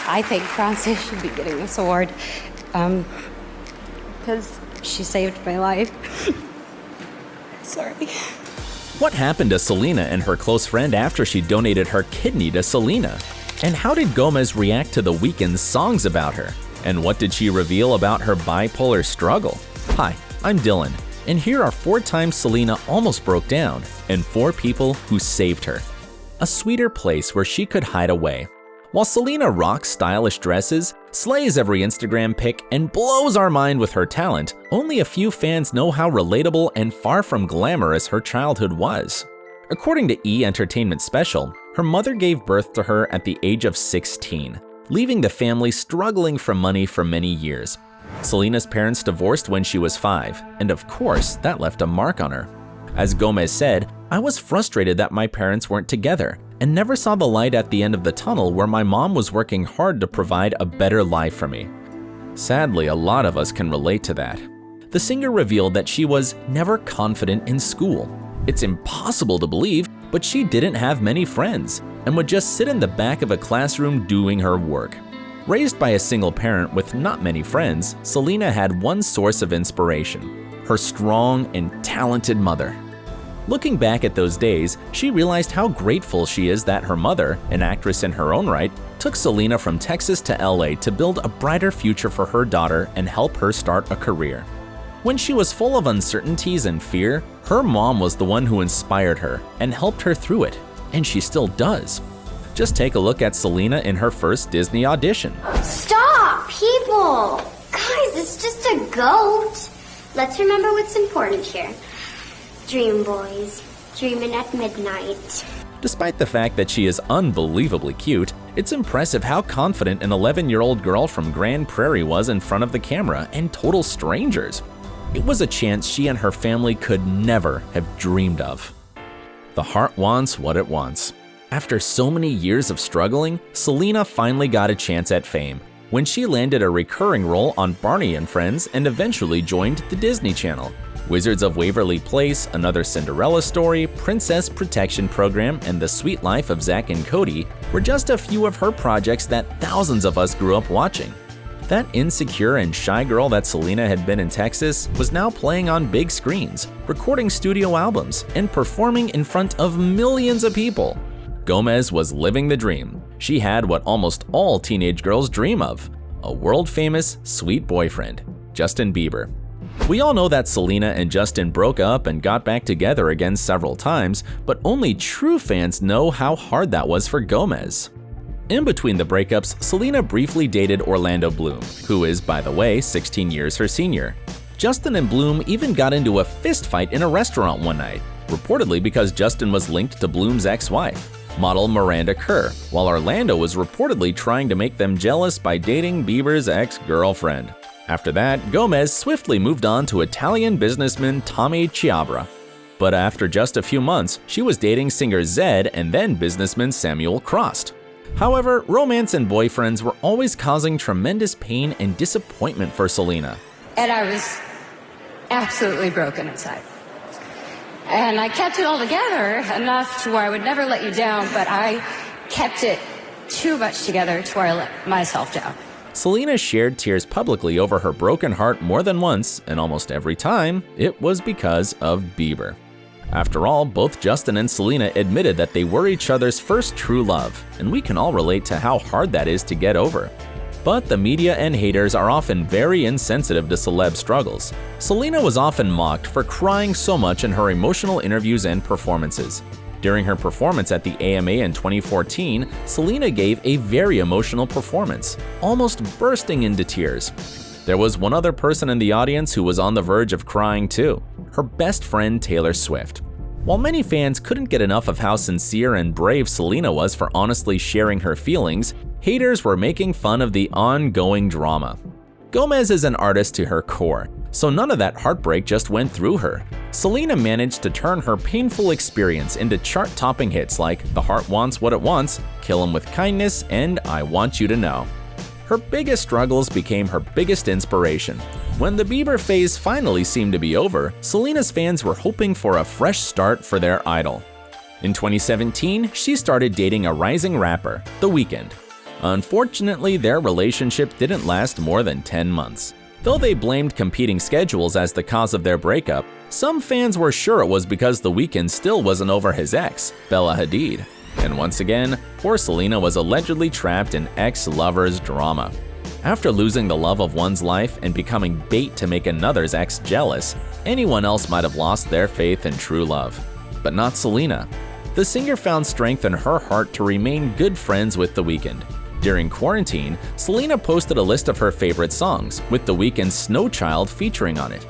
I think Frances should be getting this award because she saved my life. Sorry. What happened to Selena and her close friend after she donated her kidney to Selena? And how did Gomez react to The Weeknd's songs about her? And what did she reveal about her bipolar struggle? Hi, I'm Dylan, and here are 4 times Selena almost broke down and 4 people who saved her. A sweeter place where she could hide away. While Selena rocks stylish dresses, slays every Instagram pic, and blows our mind with her talent, only a few fans know how relatable and far from glamorous her childhood was. According to E! Entertainment Special, her mother gave birth to her at the age of 16, leaving the family struggling for money for many years. Selena's parents divorced when she was 5, and of course, that left a mark on her. As Gomez said, "I was frustrated that my parents weren't together and never saw the light at the end of the tunnel where my mom was working hard to provide a better life for me." Sadly, a lot of us can relate to that. The singer revealed that she was never confident in school. It's impossible to believe, but she didn't have many friends and would just sit in the back of a classroom doing her work. Raised by a single parent with not many friends, Selena had one source of inspiration: her strong and talented mother. Looking back at those days, she realized how grateful she is that her mother, an actress in her own right, took Selena from Texas to LA to build a brighter future for her daughter and help her start a career. When she was full of uncertainties and fear, her mom was the one who inspired her and helped her through it, and she still does. Just take a look at Selena in her first Disney audition. Stop, people! Guys, it's just a goat. Let's remember what's important here. Dream boys, dreaming at midnight. Despite the fact that she is unbelievably cute, it's impressive how confident an 11-year-old girl from Grand Prairie was in front of the camera and total strangers. It was a chance she and her family could never have dreamed of. The heart wants what it wants. After so many years of struggling, Selena finally got a chance at fame when she landed a recurring role on Barney and Friends and eventually joined the Disney Channel. Wizards of Waverly Place, Another Cinderella Story, Princess Protection Program, and The Sweet Life of Zack and Cody were just a few of her projects that thousands of us grew up watching. That insecure and shy girl that Selena had been in Texas was now playing on big screens, recording studio albums, and performing in front of millions of people. Gomez was living the dream. She had what almost all teenage girls dream of: a world-famous, sweet boyfriend, Justin Bieber. We all know that Selena and Justin broke up and got back together again several times, but only true fans know how hard that was for Gomez. In between the breakups, Selena briefly dated Orlando Bloom, who is, by the way, 16 years her senior. Justin and Bloom even got into a fist fight in a restaurant one night, reportedly because Justin was linked to Bloom's ex-wife, model Miranda Kerr, while Orlando was reportedly trying to make them jealous by dating Bieber's ex-girlfriend. After that, Gomez swiftly moved on to Italian businessman Tommy Chiabra. But after just a few months, she was dating singer Zedd and then businessman Samuel Crost. However, romance and boyfriends were always causing tremendous pain and disappointment for Selena. And I was absolutely broken inside. And I kept it all together enough to where I would never let you down, but I kept it too much together to where I let myself down. Selena shared tears publicly over her broken heart more than once, and almost every time, it was because of Bieber. After all, both Justin and Selena admitted that they were each other's first true love, and we can all relate to how hard that is to get over. But the media and haters are often very insensitive to celeb struggles. Selena was often mocked for crying so much in her emotional interviews and performances. During her performance at the AMA in 2014, Selena gave a very emotional performance, almost bursting into tears. There was one other person in the audience who was on the verge of crying too, her best friend Taylor Swift. While many fans couldn't get enough of how sincere and brave Selena was for honestly sharing her feelings, haters were making fun of the ongoing drama. Gomez is an artist to her core, so none of that heartbreak just went through her. Selena managed to turn her painful experience into chart-topping hits like The Heart Wants What It Wants, Kill 'Em With Kindness, and I Want You to Know. Her biggest struggles became her biggest inspiration. When the Bieber phase finally seemed to be over, Selena's fans were hoping for a fresh start for their idol. In 2017, she started dating a rising rapper, The Weeknd. Unfortunately, their relationship didn't last more than 10 months. Though they blamed competing schedules as the cause of their breakup, some fans were sure it was because The Weeknd still wasn't over his ex, Bella Hadid. And once again, poor Selena was allegedly trapped in ex-lover's drama. After losing the love of one's life and becoming bait to make another's ex jealous, anyone else might have lost their faith in true love. But not Selena. The singer found strength in her heart to remain good friends with The Weeknd. During quarantine, Selena posted a list of her favorite songs, with The Weeknd's Snow Child featuring on it.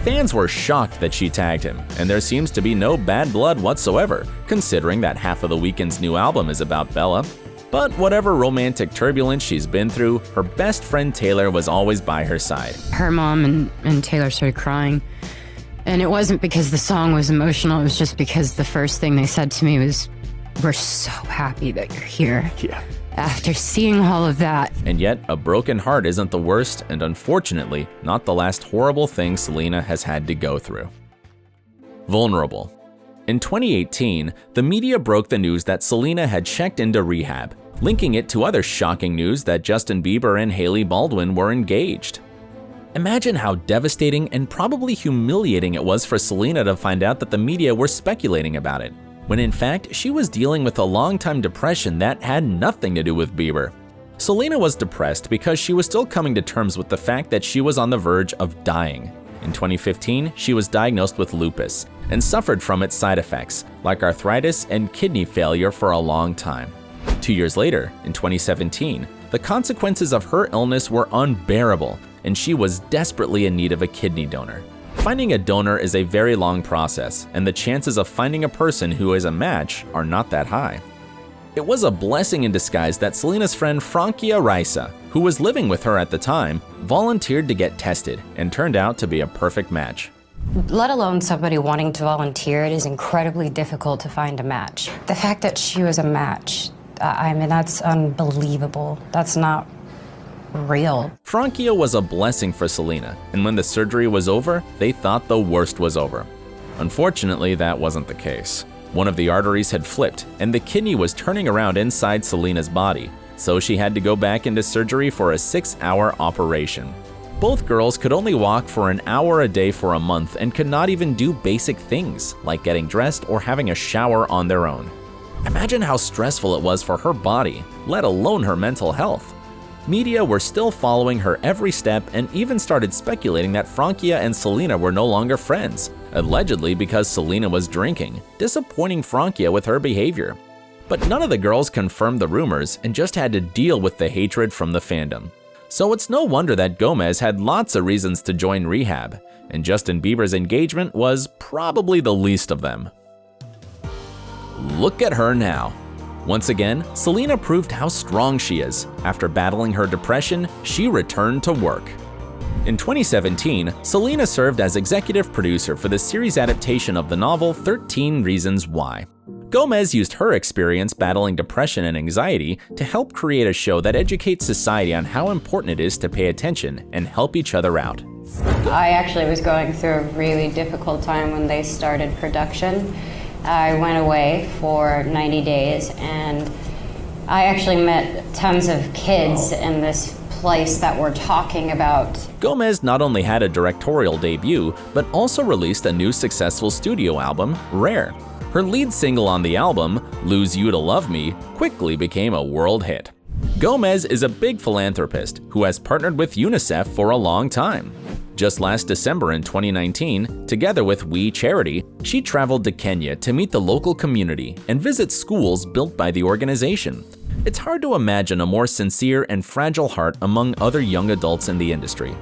Fans were shocked that she tagged him, and there seems to be no bad blood whatsoever, considering that half of The Weeknd's new album is about Bella. But whatever romantic turbulence she's been through, her best friend Taylor was always by her side. Her mom and Taylor started crying. And it wasn't because the song was emotional, it was just because the first thing they said to me was, "We're so happy that you're here." Yeah. After seeing all of that. And yet, a broken heart isn't the worst, and unfortunately, not the last horrible thing Selena has had to go through. Vulnerable. In 2018, the media broke the news that Selena had checked into rehab, linking it to other shocking news that Justin Bieber and Hailey Baldwin were engaged. Imagine how devastating and probably humiliating it was for Selena to find out that the media were speculating about it, when in fact she was dealing with a long-time depression that had nothing to do with Bieber. Selena was depressed because she was still coming to terms with the fact that she was on the verge of dying. In 2015, she was diagnosed with lupus and suffered from its side effects, like arthritis and kidney failure, for a long time. 2 years later, in 2017, the consequences of her illness were unbearable, and she was desperately in need of a kidney donor. Finding a donor is a very long process, and the chances of finding a person who is a match are not that high. It was a blessing in disguise that Selena's friend Frankia Raisa, who was living with her at the time, volunteered to get tested and turned out to be a perfect match. Let alone somebody wanting to volunteer, it is incredibly difficult to find a match. The fact that she was a match, I mean, that's unbelievable. That's not real. Frankia was a blessing for Selena, and when the surgery was over, they thought the worst was over. Unfortunately, that wasn't the case. One of the arteries had flipped, and the kidney was turning around inside Selena's body, so she had to go back into surgery for a 6-hour operation. Both girls could only walk for an hour a day for a month and could not even do basic things, like getting dressed or having a shower on their own. Imagine how stressful it was for her body, let alone her mental health. Media were still following her every step and even started speculating that Frankia and Selena were no longer friends, allegedly because Selena was drinking, disappointing Frankia with her behavior. But none of the girls confirmed the rumors and just had to deal with the hatred from the fandom. So it's no wonder that Gomez had lots of reasons to join rehab, and Justin Bieber's engagement was probably the least of them. Look at her now. Once again, Selena proved how strong she is. After battling her depression, she returned to work. In 2017, Selena served as executive producer for the series adaptation of the novel 13 Reasons Why. Gomez used her experience battling depression and anxiety to help create a show that educates society on how important it is to pay attention and help each other out. I actually was going through a really difficult time when they started production. I went away for 90 days and I actually met tons of kids in this place that were talking about. Gomez not only had a directorial debut, but also released a new successful studio album, Rare. Her lead single on the album, Lose You to Love Me, quickly became a world hit. Gomez is a big philanthropist who has partnered with UNICEF for a long time. Just last December in 2019, together with We Charity, she traveled to Kenya to meet the local community and visit schools built by the organization. It's hard to imagine a more sincere and fragile heart among other young adults in the industry.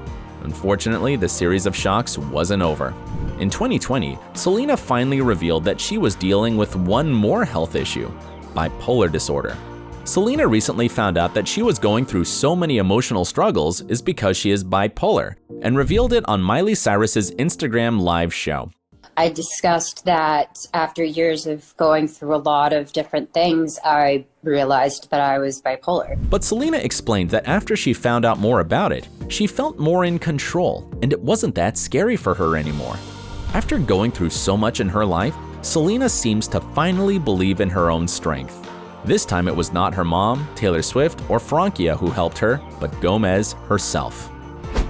Unfortunately, the series of shocks wasn't over. In 2020, Selena finally revealed that she was dealing with one more health issue: bipolar disorder. Selena recently found out that she was going through so many emotional struggles is because she is bipolar, and revealed it on Miley Cyrus's Instagram live show. I discussed that after years of going through a lot of different things, I realized that I was bipolar. But Selena explained that after she found out more about it, she felt more in control, and it wasn't that scary for her anymore. After going through so much in her life, Selena seems to finally believe in her own strength. This time it was not her mom, Taylor Swift, or Frankia who helped her, but Gomez herself.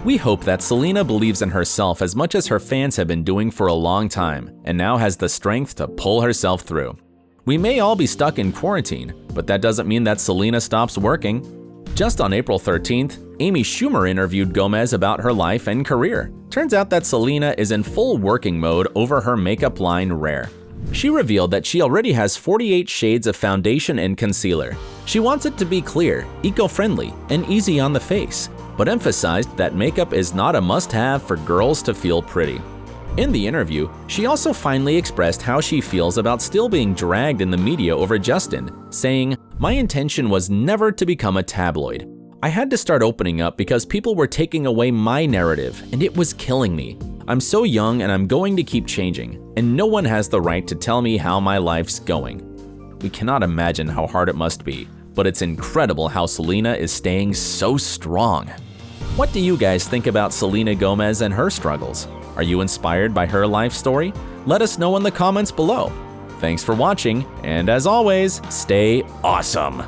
We hope that Selena believes in herself as much as her fans have been doing for a long time, and now has the strength to pull herself through. We may all be stuck in quarantine, but that doesn't mean that Selena stops working. Just on April 13th, Amy Schumer interviewed Gomez about her life and career. Turns out that Selena is in full working mode over her makeup line Rare. She revealed that she already has 48 shades of foundation and concealer. She wants it to be clear, eco-friendly, and easy on the face, but emphasized that makeup is not a must-have for girls to feel pretty. In the interview, she also finally expressed how she feels about still being dragged in the media over Justin, saying, "My intention was never to become a tabloid. I had to start opening up because people were taking away my narrative, and it was killing me. I'm so young and I'm going to keep changing, and no one has the right to tell me how my life's going." We cannot imagine how hard it must be, but it's incredible how Selena is staying so strong. What do you guys think about Selena Gomez and her struggles? Are you inspired by her life story? Let us know in the comments below. Thanks for watching, and as always, stay awesome!